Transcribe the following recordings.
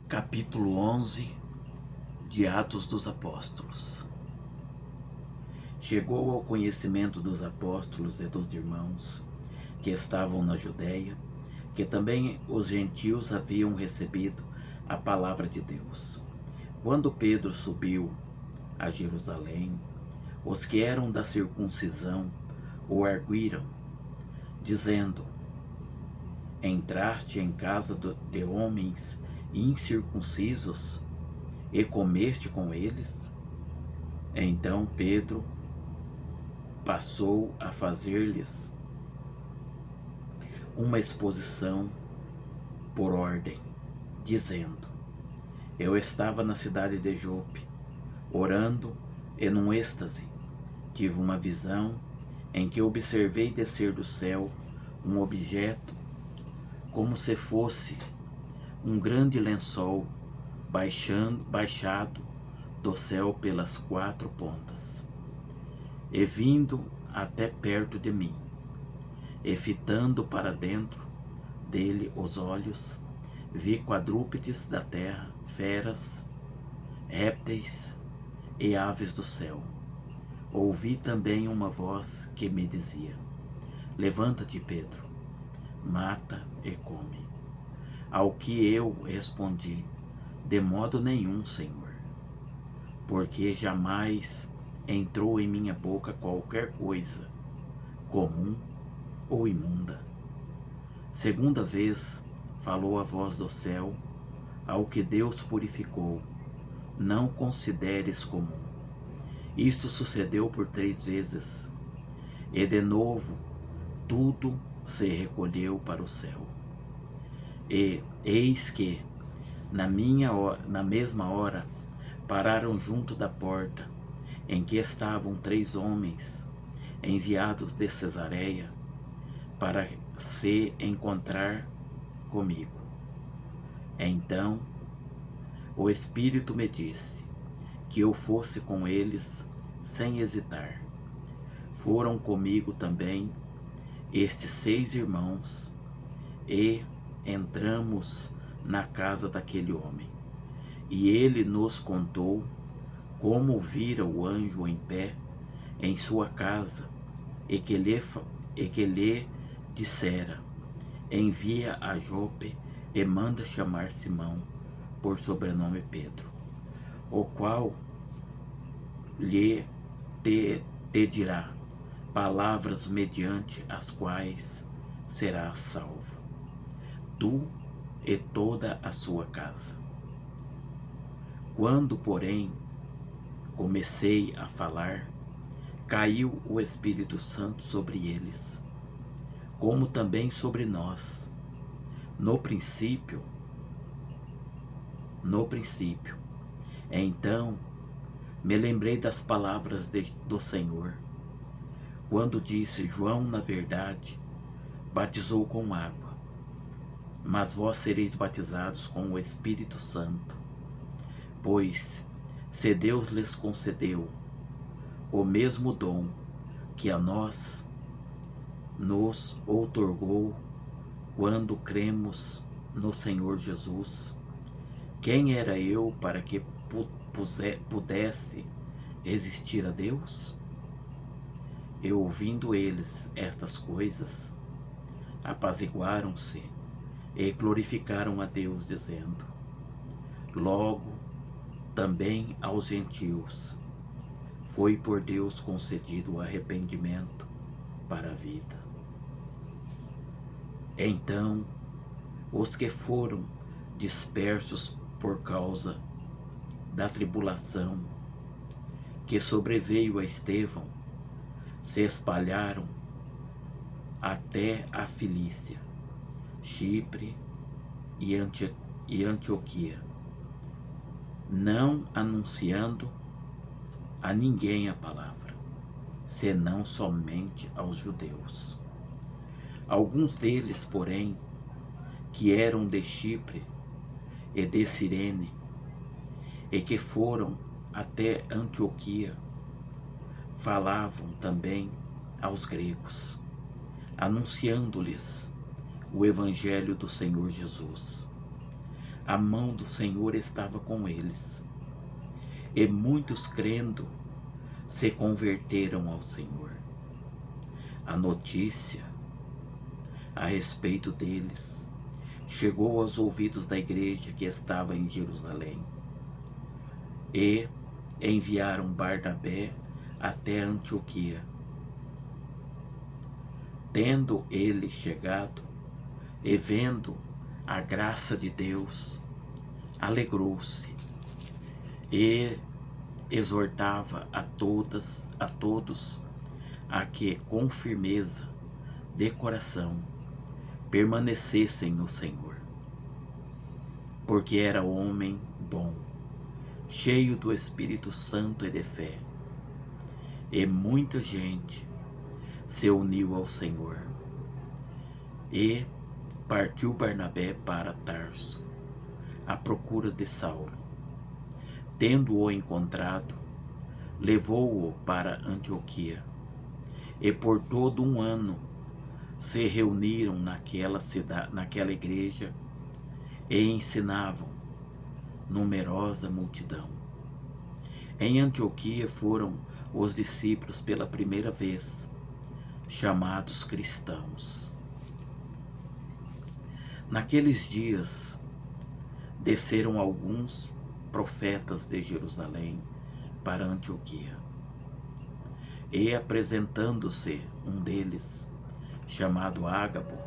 Capítulo 11 de Atos dos Apóstolos. Chegou ao conhecimento dos apóstolos e dos irmãos que estavam na Judéia, que também os gentios haviam recebido a palavra de Deus. Quando Pedro subiu a Jerusalém, os que eram da circuncisão o arguíram, dizendo: Entraste em casa de homens incircuncisos e comeste com eles? Então Pedro passou a fazer-lhes uma exposição por ordem, dizendo: Eu estava na cidade de Jope, orando, e num êxtase tive uma visão em que observei descer do céu um objeto como se fosse um grande lençol baixado do céu pelas quatro pontas, e vindo até perto de mim, e fitando para dentro dele os olhos, vi quadrúpedes da terra, feras, répteis e aves do céu. Ouvi também uma voz que me dizia: Levanta-te, Pedro, mata e come. Ao que eu respondi: De modo nenhum, Senhor, porque jamais entrou em minha boca qualquer coisa comum ou imunda. Segunda vez falou a voz do céu: Ao que Deus purificou, não consideres comum. Isto sucedeu por 3 vezes, e de novo tudo se recolheu para o céu. E eis que, na mesma hora, pararam junto da porta, em que estavam 3 homens, enviados de Cesareia, para se encontrar comigo. Então o Espírito me disse que eu fosse com eles sem hesitar. Foram comigo também estes 6 irmãos, e entramos na casa daquele homem, e ele nos contou como vira o anjo em pé em sua casa, e que lhe dissera: Envia a Jope e manda chamar Simão, por sobrenome Pedro, o qual lhe te dirá palavras mediante as quais serás salvo, tu e toda a sua casa. Quando, porém, comecei a falar, caiu o Espírito Santo sobre eles, como também sobre nós. No princípio. Então me lembrei das palavras do Senhor, quando disse: João, na verdade, batizou com água, mas vós sereis batizados com o Espírito Santo. Pois, se Deus lhes concedeu o mesmo dom que a nós nos outorgou quando cremos no Senhor Jesus, quem era eu para que pudesse resistir a Deus? E ouvindo eles estas coisas, apaziguaram-se e glorificaram a Deus, dizendo: Logo, também aos gentios foi por Deus concedido o arrependimento para a vida. Então, os que foram dispersos por causa da tribulação que sobreveio a Estevão se espalharam até a Cilícia, Chipre e Antioquia, não anunciando a ninguém a palavra, senão somente aos judeus. Alguns deles, porém, que eram de Chipre e de Cirene, e que foram até Antioquia, falavam também aos gregos, anunciando-lhes o Evangelho do Senhor Jesus. a mão do Senhor estava com eles, e muitos crendo se converteram ao Senhor. A notícia a respeito deles chegou aos ouvidos da igreja que estava em Jerusalém, e enviaram Barnabé até Antioquia. Tendo ele chegado e vendo a graça de Deus, alegrou-se e exortava a todos a que com firmeza de coração permanecessem no Senhor, porque era homem bom, cheio do Espírito Santo e de fé, e muita gente se uniu ao Senhor. E partiu Barnabé para Tarso, à procura de Saulo. Tendo-o encontrado, levou-o para Antioquia, e por todo um ano se reuniram naquela igreja e ensinavam numerosa multidão. Em Antioquia foram os discípulos pela primeira vez chamados cristãos. Naqueles dias desceram alguns profetas de Jerusalém para Antioquia, e apresentando-se um deles, chamado Ágabo,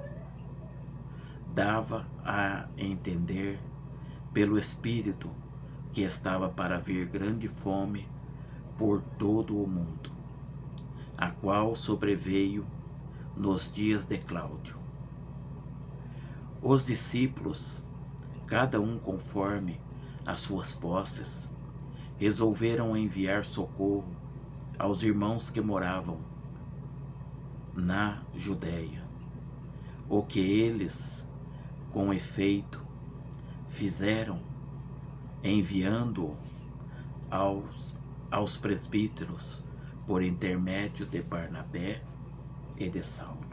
dava a entender pelo Espírito que estava para vir grande fome por todo o mundo, a qual sobreveio nos dias de Cláudio. Os discípulos, cada um conforme as suas posses, resolveram enviar socorro aos irmãos que moravam na Judéia, o que eles, com efeito, fizeram, enviando-o aos presbíteros por intermédio de Barnabé e de Saulo.